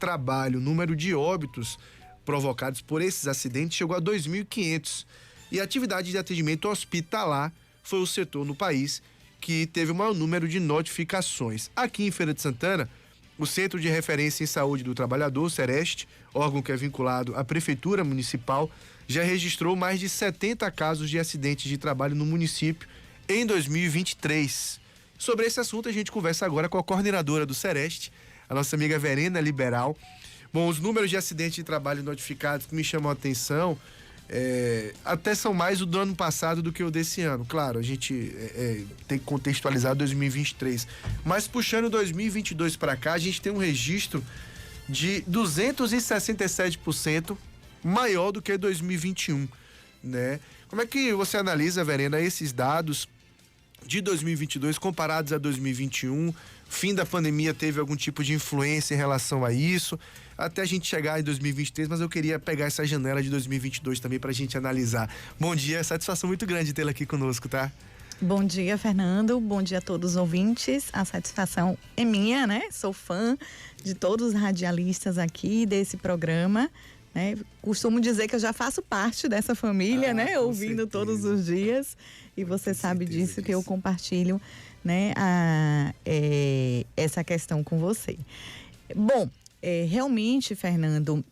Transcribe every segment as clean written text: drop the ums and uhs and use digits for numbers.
trabalho, o número de óbitos provocados por esses acidentes chegou a 2.500. E a atividade de atendimento hospitalar foi o setor no país que teve o maior número de notificações. Aqui em Feira de Santana, o Centro de Referência em Saúde do Trabalhador, Sereste, órgão que é vinculado à Prefeitura Municipal, já registrou mais de 70 casos de acidentes de trabalho no município em 2023. Sobre esse assunto, a gente conversa agora com a coordenadora do Sereste, a nossa amiga Verena Liberal. Bom, os números de acidentes de trabalho notificados que me chamam a atenção até são mais o do ano passado do que o desse ano. Claro, a gente tem que contextualizar 2023. Mas puxando 2022 para cá, a gente tem um registro de 267% maior do que 2021, né? Como é que você analisa, Verena, esses dados de 2022 comparados a 2021? Fim da pandemia teve algum tipo de influência em relação a isso, até a gente chegar em 2023, mas eu queria pegar essa janela de 2022 também pra gente analisar. Bom dia, satisfação muito grande tê-la aqui conosco, tá? Bom dia, Fernando, bom dia a todos os ouvintes, a satisfação é minha, né? Sou fã de todos os radialistas aqui desse programa, né? Costumo dizer que eu já faço parte dessa família, né? Ouvindo certeza. Todos os dias, e você sabe disso, que eu compartilho, né? Essa questão com você. Bom, realmente, Fernando,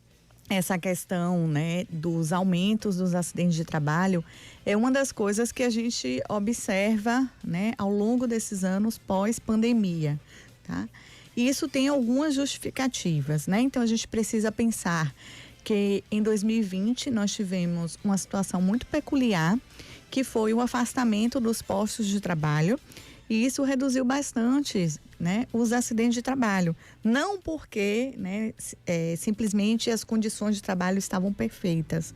essa questão, né, dos aumentos dos acidentes de trabalho é uma das coisas que a gente observa, né, ao longo desses anos pós-pandemia, tá? E isso tem algumas justificativas, né? Então a gente precisa pensar que em 2020 nós tivemos uma situação muito peculiar, que foi o afastamento dos postos de trabalho, e isso reduziu bastante, né, os acidentes de trabalho. Não porque, né, simplesmente as condições de trabalho estavam perfeitas,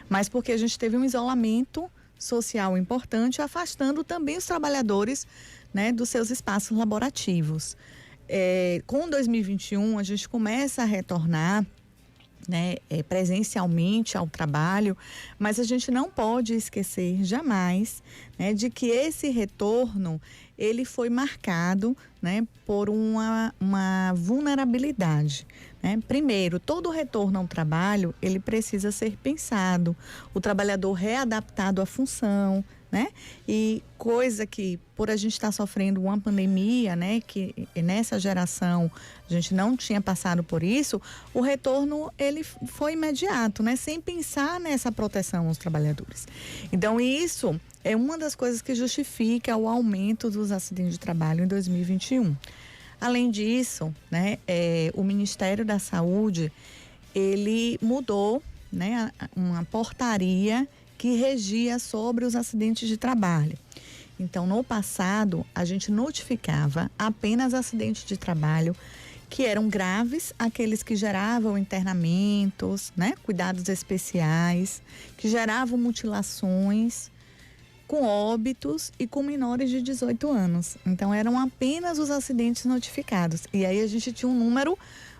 mas porque a gente teve um isolamento social importante, afastando também os trabalhadores, né, dos seus espaços laborativos. Com 2021, a gente começa a retornar, né, presencialmente ao trabalho, mas a gente não pode esquecer jamais, né, de que esse retorno ele foi marcado, né, por uma vulnerabilidade, né? Primeiro, todo retorno ao trabalho ele precisa ser pensado, o trabalhador readaptado à função, né? E coisa que, por a gente estar sofrendo uma pandemia, né, que nessa geração a gente não tinha passado por isso, o retorno ele foi imediato, né, sem pensar nessa proteção aos trabalhadores. Então isso é uma das coisas que justifica o aumento dos acidentes de trabalho em 2021. Além disso, né, o Ministério da Saúde ele mudou, né, uma portaria que regia sobre os acidentes de trabalho. Então, no passado, a gente notificava apenas acidentes de trabalho que eram graves, aqueles que geravam internamentos, né, cuidados especiais, que geravam mutilações, com óbitos e com menores de 18 anos. Então, eram apenas os acidentes notificados. E aí a gente tinha um número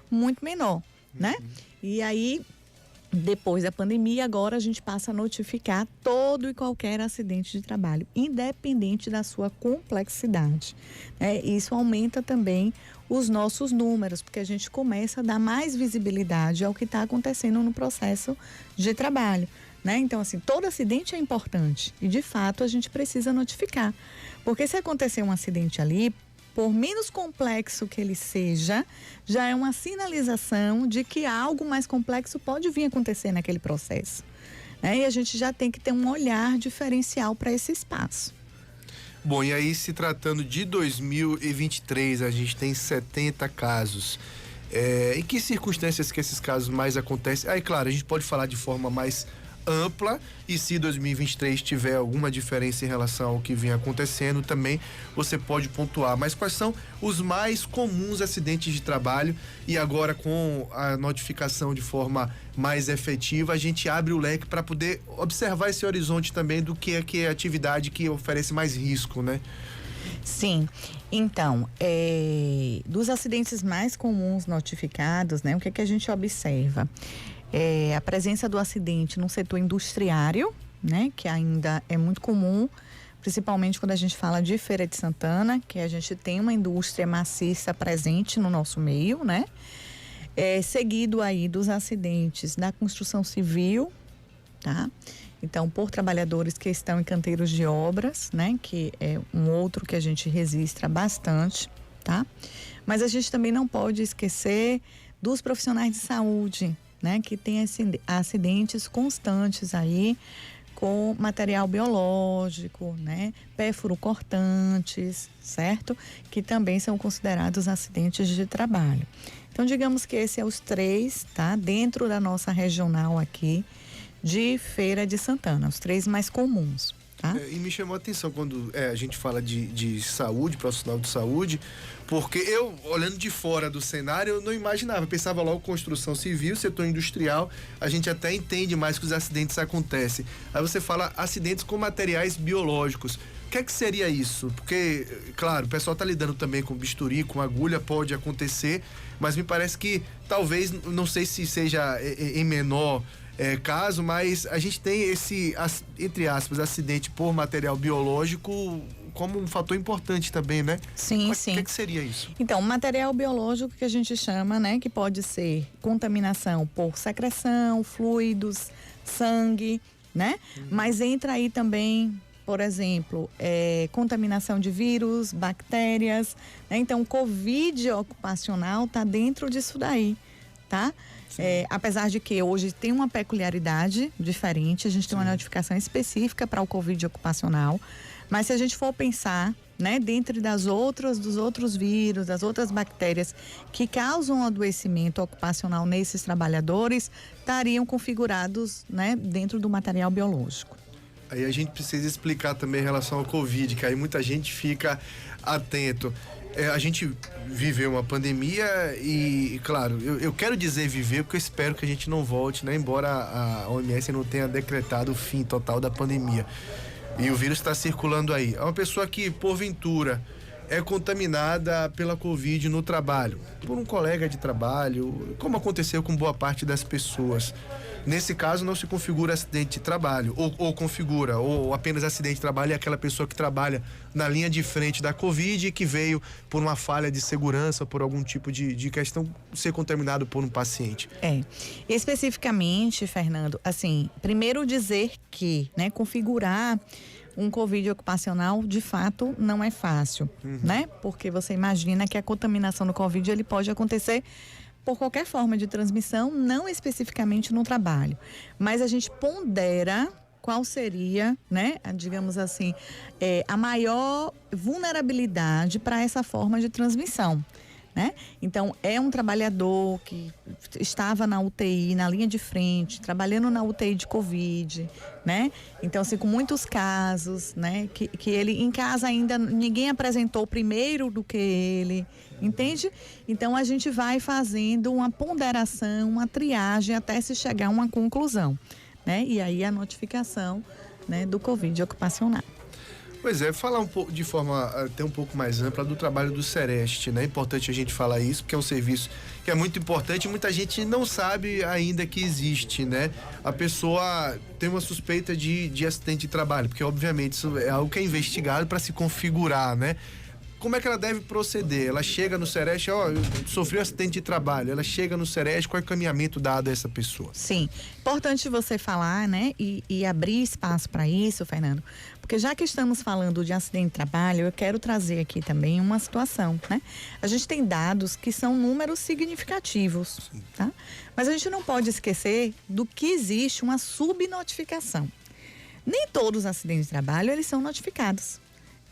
muito menor, né? E aí, depois da pandemia, agora a gente passa a notificar todo e qualquer acidente de trabalho, independente da sua complexidade, né? Isso aumenta também os nossos números, porque a gente começa a dar mais visibilidade ao que está acontecendo no processo de trabalho, né? Então, assim, todo acidente é importante e, de fato, a gente precisa notificar, porque se acontecer um acidente ali, por menos complexo que ele seja, já é uma sinalização de que algo mais complexo pode vir acontecer naquele processo, né? E a gente já tem que ter um olhar diferencial para esse espaço. Bom, e aí, se tratando de 2023, a gente tem 70 casos. Em que circunstâncias que esses casos mais acontecem? Aí, claro, a gente pode falar de forma mais ampla, e se 2023 tiver alguma diferença em relação ao que vinha acontecendo, também você pode pontuar. Mas quais são os mais comuns acidentes de trabalho? E agora, com a notificação de forma mais efetiva, a gente abre o leque para poder observar esse horizonte também do que é a atividade que oferece mais risco, né? Sim, então, dos acidentes mais comuns notificados, né, o que a gente observa? A presença do acidente no setor industriário, né, que ainda é muito comum, principalmente quando a gente fala de Feira de Santana, que a gente tem uma indústria maciça presente no nosso meio, né? seguido aí dos acidentes da construção civil, tá? Então, por trabalhadores que estão em canteiros de obras, né? Que é um outro que a gente registra bastante, tá? Mas a gente também não pode esquecer dos profissionais de saúde, né? Que tem acidentes constantes aí com material biológico, né? Pérfuro cortantes, certo? Que também são considerados acidentes de trabalho. Então, digamos que esse é os 3, tá? Dentro da nossa regional aqui de Feira de Santana, os 3 mais comuns, tá? E me chamou a atenção quando a gente fala de saúde, profissional de saúde, porque eu, olhando de fora do cenário, eu não imaginava, eu pensava logo construção civil, setor industrial, a gente até entende mais que os acidentes acontecem. Aí você fala acidentes com materiais biológicos. O que é que seria isso? Porque, claro, o pessoal está lidando também com bisturi, com agulha, pode acontecer, mas me parece que talvez, não sei se seja em menor caso, mas a gente tem esse, entre aspas, acidente por material biológico como um fator importante também, né? Sim, sim. O que seria isso? Então, material biológico que a gente chama, né, que pode ser contaminação por secreção, fluidos, sangue, né? Mas entra aí também, por exemplo, contaminação de vírus, bactérias, né? Então, Covid ocupacional está dentro disso daí, tá? Apesar de que hoje tem uma peculiaridade diferente, a gente tem uma notificação específica para o Covid ocupacional, mas se a gente for pensar, né, dentro dos outros vírus, das outras bactérias que causam adoecimento ocupacional nesses trabalhadores, estariam configurados, né, dentro do material biológico. Aí a gente precisa explicar também em relação ao Covid, que aí muita gente fica atento. A gente viveu uma pandemia e claro, eu quero dizer viver porque eu espero que a gente não volte, né? Embora a OMS não tenha decretado o fim total da pandemia. E o vírus está circulando aí. É uma pessoa que, porventura, é contaminada pela Covid no trabalho, por um colega de trabalho, como aconteceu com boa parte das pessoas. Nesse caso, não se configura acidente de trabalho, ou configura, ou apenas acidente de trabalho é aquela pessoa que trabalha na linha de frente da Covid e que veio por uma falha de segurança, por algum tipo de questão, ser contaminado por um paciente. Especificamente, Fernando, assim, primeiro dizer que, né, configurar um Covid ocupacional, de fato, não é fácil, né? Porque você imagina que a contaminação do Covid, ele pode acontecer por qualquer forma de transmissão, não especificamente no trabalho. Mas a gente pondera qual seria, né, digamos assim, a maior vulnerabilidade para essa forma de transmissão, né? Então, é um trabalhador que estava na UTI, na linha de frente, trabalhando na UTI de Covid, né? Então, assim, com muitos casos, né? Que ele, em casa ainda, ninguém apresentou primeiro do que ele, entende? Então, a gente vai fazendo uma ponderação, uma triagem até se chegar a uma conclusão, né? E aí a notificação, né, do Covid ocupacional. Pois é, falar um pouco de forma até um pouco mais ampla do trabalho do Sereste, né? É importante a gente falar isso, porque é um serviço que é muito importante e muita gente não sabe ainda que existe, né? A pessoa tem uma suspeita de acidente de trabalho, porque obviamente isso é algo que é investigado para se configurar, né? Como é que ela deve proceder? Ela chega no Sereste, eu sofri um acidente de trabalho, ela chega no Sereste, qual é o encaminhamento dado a essa pessoa? Sim, importante você falar, né, e abrir espaço para isso, Fernando, porque já que estamos falando de acidente de trabalho, eu quero trazer aqui também uma situação, né? A gente tem dados que são números significativos, tá? Mas a gente não pode esquecer do que existe uma subnotificação. Nem todos os acidentes de trabalho, eles são notificados.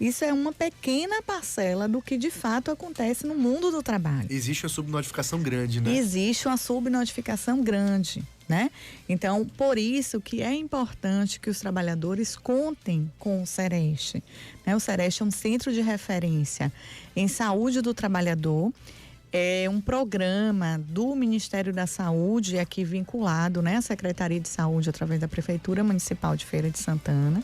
Isso é uma pequena parcela do que de fato acontece no mundo do trabalho. Existe uma subnotificação grande, né? Existe uma subnotificação grande, né? Então, por isso que é importante que os trabalhadores contem com o Sereste, né? O Sereste é um centro de referência em saúde do trabalhador, é um programa do Ministério da Saúde aqui vinculado, né, à Secretaria de Saúde através da Prefeitura Municipal de Feira de Santana,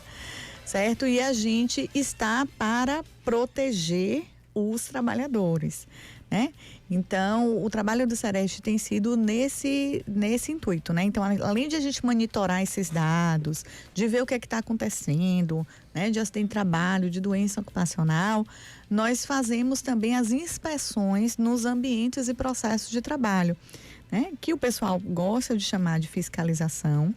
certo? E a gente está para proteger os trabalhadores, né? Então, o trabalho do Sereste tem sido nesse intuito, né? Então, além de a gente monitorar esses dados, de ver o que é que está acontecendo, né? De acidente de trabalho, de doença ocupacional, nós fazemos também as inspeções nos ambientes e processos de trabalho, né? Que o pessoal gosta de chamar de fiscalização,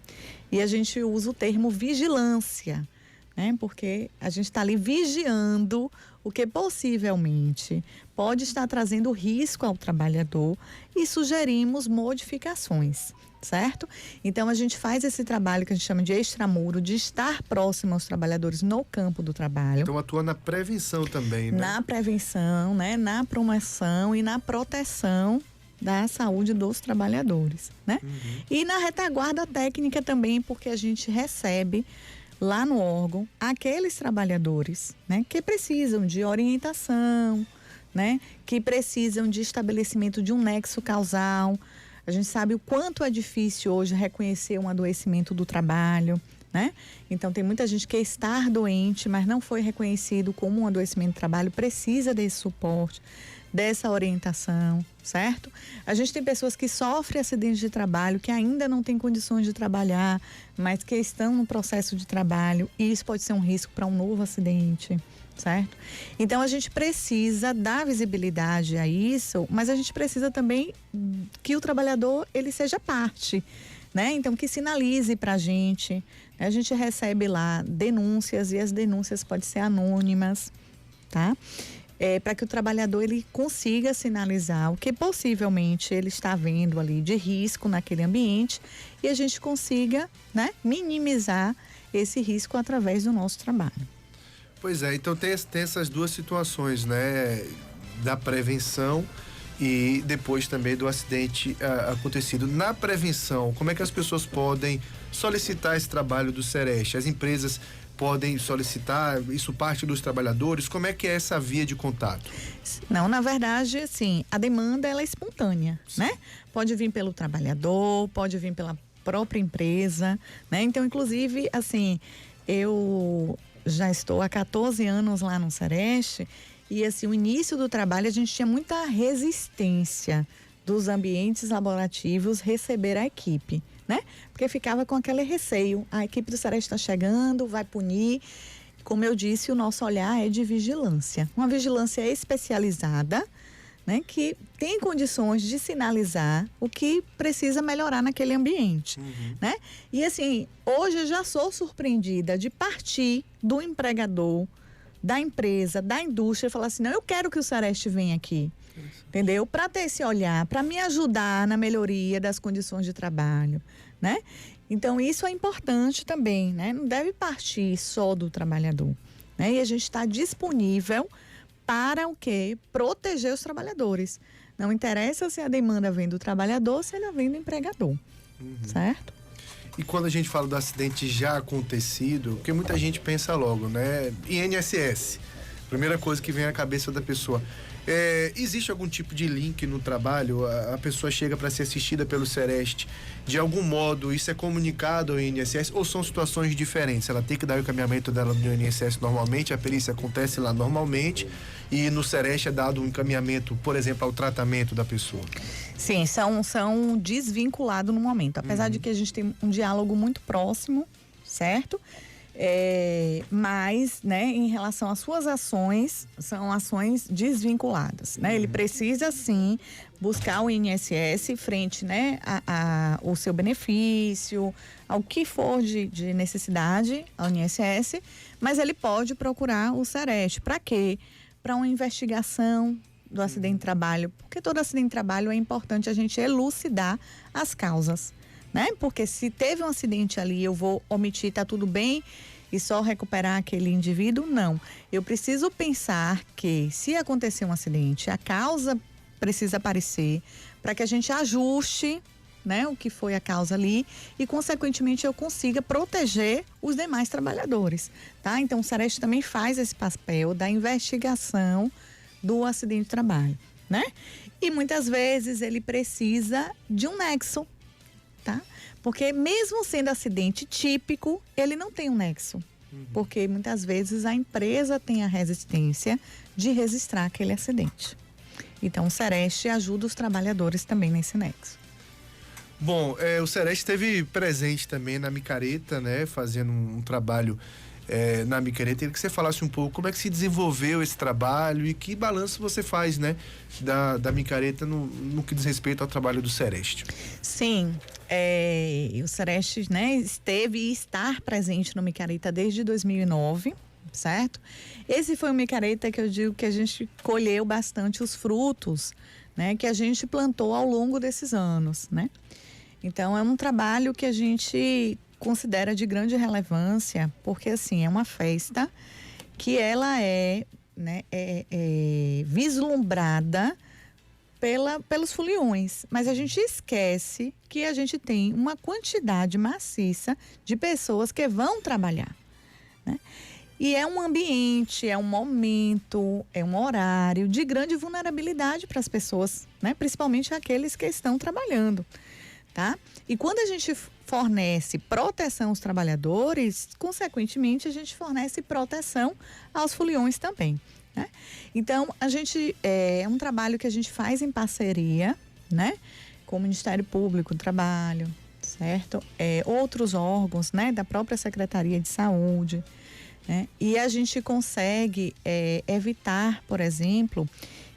e a gente usa o termo vigilância, né? Porque a gente está ali vigiando o que possivelmente pode estar trazendo risco ao trabalhador e sugerimos modificações, certo? Então, a gente faz esse trabalho que a gente chama de extramuro, de estar próximo aos trabalhadores no campo do trabalho. Então, atua na prevenção também, né? Na prevenção, né? Na promoção e na proteção da saúde dos trabalhadores, né? E na retaguarda técnica também, porque a gente recebe lá no órgão aqueles trabalhadores, né, que precisam de orientação, né, que precisam de estabelecimento de um nexo causal. A gente sabe o quanto é difícil hoje reconhecer um adoecimento do trabalho, né? Então tem muita gente que está doente, mas não foi reconhecido como um adoecimento do trabalho, precisa desse suporte, dessa orientação, certo? A gente tem pessoas que sofrem acidentes de trabalho, que ainda não têm condições de trabalhar, mas que estão no processo de trabalho, e isso pode ser um risco para um novo acidente, certo? Então a gente precisa dar visibilidade a isso, mas a gente precisa também que o trabalhador ele seja parte, né? Então que sinalize para a gente. A gente recebe lá denúncias, e as denúncias podem ser anônimas, tá? Para que o trabalhador ele consiga sinalizar o que possivelmente ele está vendo ali de risco naquele ambiente, e a gente consiga, né, minimizar esse risco através do nosso trabalho. Pois é, então tem essas duas situações, né, da prevenção e depois também do acidente acontecido. Na prevenção, como é que as pessoas podem solicitar esse trabalho do Sereste? As empresas podem solicitar, isso parte dos trabalhadores? Como é que é essa via de contato? Não, na verdade, assim, a demanda ela é espontânea, né? Pode vir pelo trabalhador, pode vir pela própria empresa, né? Então, inclusive, assim, eu já estou há 14 anos lá no Sereste, e assim, o início do trabalho a gente tinha muita resistência dos ambientes laborativos receber a equipe, né? Porque ficava com aquele receio, a equipe do Sereste está chegando, vai punir. Como eu disse, o nosso olhar é de vigilância, uma vigilância especializada, né? Que tem condições de sinalizar o que precisa melhorar naquele ambiente, né? E assim, hoje eu já sou surpreendida de partir do empregador, da empresa, da indústria, e falar assim, não, eu quero que o Sereste venha aqui. Entendeu? Para ter esse olhar, para me ajudar na melhoria das condições de trabalho, né? Então, isso é importante também, né? Não deve partir só do trabalhador, né? E a gente está disponível para o quê? Proteger os trabalhadores. Não interessa se a demanda vem do trabalhador ou se ela vem do empregador, certo? E quando a gente fala do acidente já acontecido, porque muita gente pensa logo, né? INSS, primeira coisa que vem à cabeça da pessoa. Existe algum tipo de link no trabalho? A pessoa chega para ser assistida pelo Sereste, de algum modo isso é comunicado ao INSS, ou são situações diferentes? Ela tem que dar o encaminhamento dela no INSS normalmente, a perícia acontece lá normalmente, e no Sereste é dado um encaminhamento, por exemplo, ao tratamento da pessoa? Sim, são desvinculados no momento, apesar de que a gente tem um diálogo muito próximo, certo? Mas, né, em relação às suas ações, são ações desvinculadas, né? Ele precisa, sim, buscar o INSS frente, né, o seu benefício, ao que for de necessidade ao INSS, mas ele pode procurar o Sereste. Para quê? Para uma investigação do acidente de trabalho, porque todo acidente de trabalho é importante a gente elucidar as causas, né? Porque se teve um acidente ali, eu vou omitir, tá tudo bem, e só recuperar aquele indivíduo? Não. Eu preciso pensar que, se acontecer um acidente, a causa precisa aparecer para que a gente ajuste, né, o que foi a causa ali, e, consequentemente, eu consiga proteger os demais trabalhadores, tá? Então, o Sereste também faz esse papel da investigação do acidente de trabalho, né? E, muitas vezes, ele precisa de um nexo, tá? Porque mesmo sendo acidente típico, ele não tem um nexo. Porque muitas vezes a empresa tem a resistência de registrar aquele acidente. Então, o Sereste ajuda os trabalhadores também nesse nexo. Bom, o Sereste esteve presente também na micareta, né? Fazendo um trabalho na micareta. Queria que você falasse um pouco como é que se desenvolveu esse trabalho e que balanço você faz, né? Da micareta no que diz respeito ao trabalho do Sereste. Sim, o Sereste, né, esteve e está presente no micareta desde 2009, certo? Esse foi um micareta que eu digo que a gente colheu bastante os frutos, né? Que a gente plantou ao longo desses anos, né? Então, é um trabalho que a gente considera de grande relevância, porque, assim, é uma festa que ela né, vislumbrada pelos foliões. Mas a gente esquece que a gente tem uma quantidade maciça de pessoas que vão trabalhar, né? E é um ambiente, é um momento, é um horário de grande vulnerabilidade para as pessoas, né? Principalmente aqueles que estão trabalhando. Tá? E quando a gente fornece proteção aos trabalhadores, consequentemente a gente fornece proteção aos foliões também, né? Então, a gente é um trabalho que a gente faz em parceria, né, com o Ministério Público do Trabalho, certo? Outros órgãos, né, da própria Secretaria de Saúde, né? E a gente consegue evitar, por exemplo,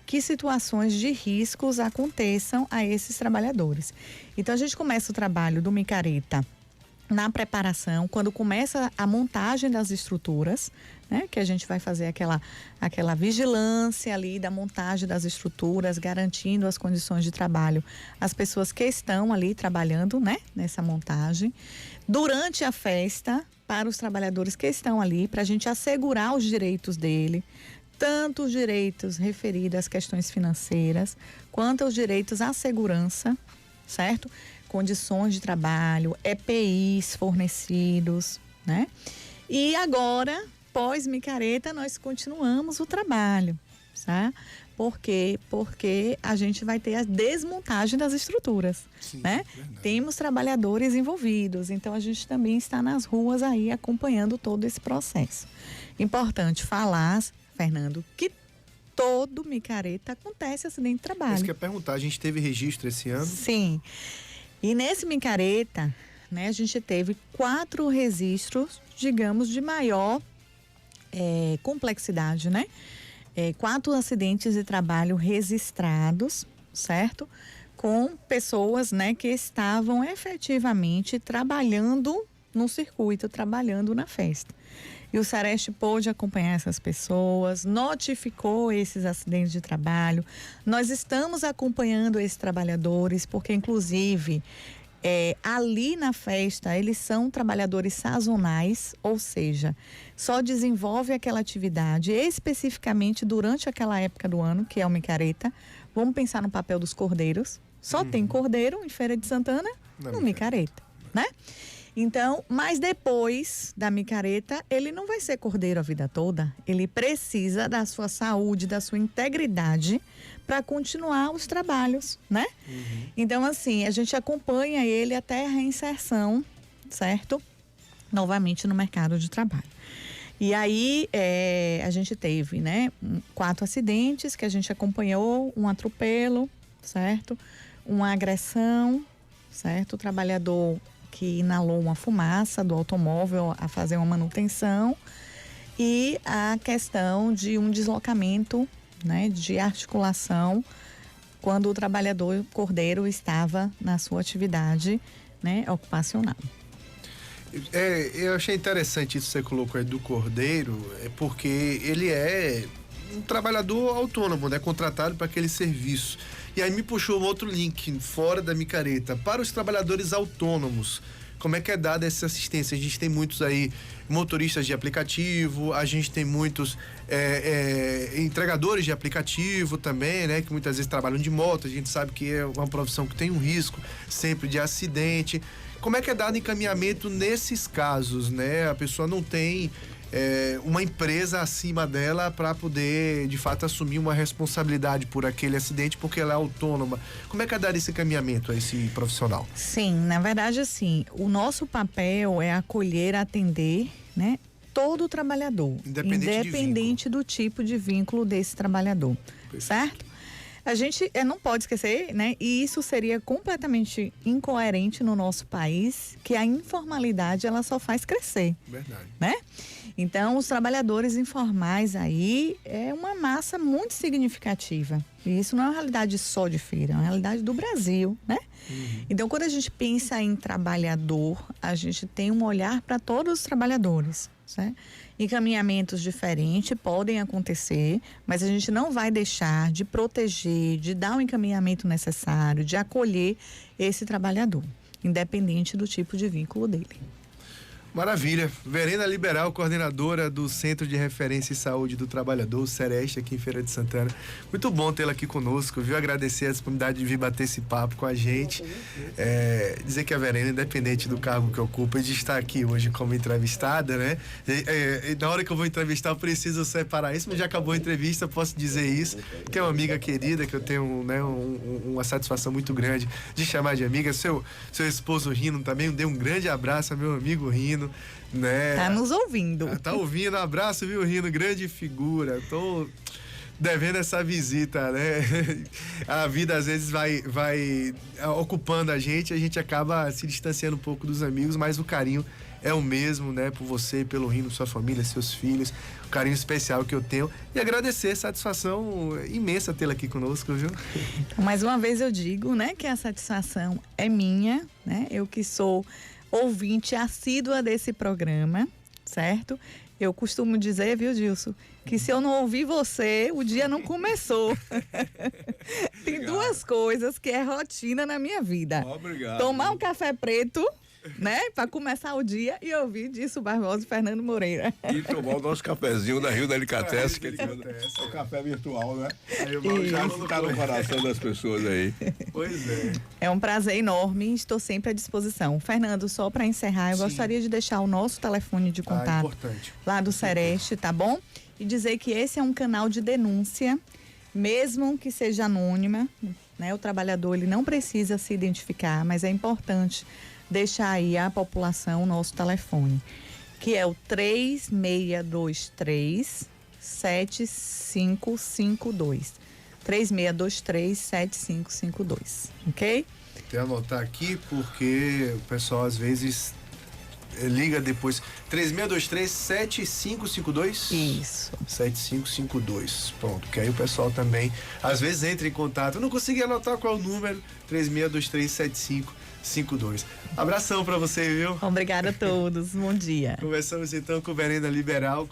que situações de riscos aconteçam a esses trabalhadores. Então, a gente começa o trabalho do micareta na preparação, quando começa a montagem das estruturas, né? Que a gente vai fazer aquela vigilância ali da montagem das estruturas, garantindo as condições de trabalho às pessoas que estão ali trabalhando, né? Nessa montagem. Durante a festa, para os trabalhadores que estão ali, para a gente assegurar os direitos dele, tanto os direitos referidos às questões financeiras, quanto aos direitos à segurança, certo? Condições de trabalho, EPIs fornecidos, né? E agora, pós-micareta, nós continuamos o trabalho, tá? Por quê? Porque a gente vai ter a desmontagem das estruturas, sim, né? Temos trabalhadores envolvidos, então a gente também está nas ruas aí acompanhando todo esse processo. Importante falar, Fernando, que todo micareta acontece acidente de trabalho. Isso que eu ia perguntar, a gente teve registro esse ano? Sim. E nesse micareta, né, a gente teve 4 registros, digamos, de maior complexidade, né? 4 acidentes de trabalho registrados, certo? Com pessoas, né, que estavam efetivamente trabalhando no circuito, trabalhando na festa. E o Sereste pôde acompanhar essas pessoas, notificou esses acidentes de trabalho. Nós estamos acompanhando esses trabalhadores, porque inclusive ali na festa eles são trabalhadores sazonais, ou seja, só desenvolve aquela atividade especificamente durante aquela época do ano, que é o micareta. Vamos pensar no papel dos cordeiros. Só tem cordeiro em Feira de Santana no micareta, né? Então, mas depois da micareta, ele não vai ser cordeiro a vida toda. Ele precisa da sua saúde, da sua integridade para continuar os trabalhos, né? Uhum. Então, assim, a gente acompanha ele até a reinserção, certo? Novamente no mercado de trabalho. E aí, a gente teve, né, 4 acidentes que a gente acompanhou, um atropelo, certo? Uma agressão, certo? O trabalhador que inalou uma fumaça do automóvel a fazer uma manutenção e a questão de um deslocamento, né, de articulação quando o trabalhador cordeiro estava na sua atividade, né, ocupacional. Eu achei interessante isso que você colocou aí do cordeiro, porque ele é um trabalhador autônomo, né, contratado para aquele serviço. E aí me puxou um outro link fora da micareta para os trabalhadores autônomos. Como é que é dada essa assistência? A gente tem muitos aí motoristas de aplicativo, a gente tem muitos entregadores de aplicativo também, né? Que muitas vezes trabalham de moto, a gente sabe que é uma profissão que tem um risco sempre de acidente. Como é que é dado encaminhamento nesses casos, né? A pessoa não tem uma empresa acima dela para poder, de fato, assumir uma responsabilidade por aquele acidente, porque ela é autônoma. Como é que é dar esse encaminhamento a esse profissional? Sim, na verdade, assim, o nosso papel é acolher, atender, né, todo trabalhador, independente do tipo de vínculo desse trabalhador, certo? A gente não pode esquecer, né? E isso seria completamente incoerente no nosso país, que a informalidade ela só faz crescer. Verdade. Né? Então, os trabalhadores informais aí é uma massa muito significativa. E isso não é uma realidade só de Feira, é uma realidade do Brasil, né? Então, quando a gente pensa em trabalhador, a gente tem um olhar para todos os trabalhadores, certo? Encaminhamentos diferentes podem acontecer, mas a gente não vai deixar de proteger, de dar o encaminhamento necessário, de acolher esse trabalhador, independente do tipo de vínculo dele. Maravilha. Verena Liberal, coordenadora do Centro de Referência e Saúde do Trabalhador, o Sereste, aqui em Feira de Santana. Muito bom tê-la aqui conosco, viu? Agradecer a disponibilidade de vir bater esse papo com a gente. Dizer que a Verena, independente do cargo que ocupa, de estar aqui hoje como entrevistada, né? Na hora que eu vou entrevistar, eu preciso separar isso, mas já acabou a entrevista, posso dizer isso, que é uma amiga querida, que eu tenho, né, uma satisfação muito grande de chamar de amiga. Seu esposo Rino também, dê um grande abraço ao meu amigo Rino. Né? Tá nos ouvindo. Tá ouvindo, abraço, viu, Rino? Grande figura. Tô devendo essa visita, né? A vida às vezes vai ocupando a gente acaba se distanciando um pouco dos amigos, mas o carinho é o mesmo, né? Por você, pelo Rino, sua família, seus filhos, o carinho especial que eu tenho. E agradecer, satisfação imensa tê-la aqui conosco, viu? Mais uma vez eu digo, né, que a satisfação é minha, né? Eu que sou ouvinte assídua desse programa, certo? Eu costumo dizer, viu, Gilson, que se eu não ouvir você, o dia não começou. Tem duas coisas que é rotina na minha vida. Obrigado. Tomar um café preto, né, para começar o dia e ouvir Dilson Barbosa e Fernando Moreira. E tomar o nosso cafezinho da Rio Delicatessen, que é o café virtual, né? Aí o mal já está no coração das pessoas aí. Pois é. É um prazer enorme, estou sempre à disposição. Fernando, só para encerrar, eu gostaria de deixar o nosso telefone de contato lá do Sereste, tá bom? E dizer que esse é um canal de denúncia, mesmo que seja anônima, né? O trabalhador ele não precisa se identificar, mas é importante deixar aí à população o nosso telefone, que é o 3623-7552. 3623-7552, ok? Vou anotar aqui porque o pessoal às vezes liga depois. 3623-7552? Isso. 7552. Pronto, que aí o pessoal também às vezes entra em contato. Eu não consegui anotar qual é o número. 3623-7552. Abração pra você, viu? Obrigada a todos. Bom dia. Conversamos então com Verena Liberal.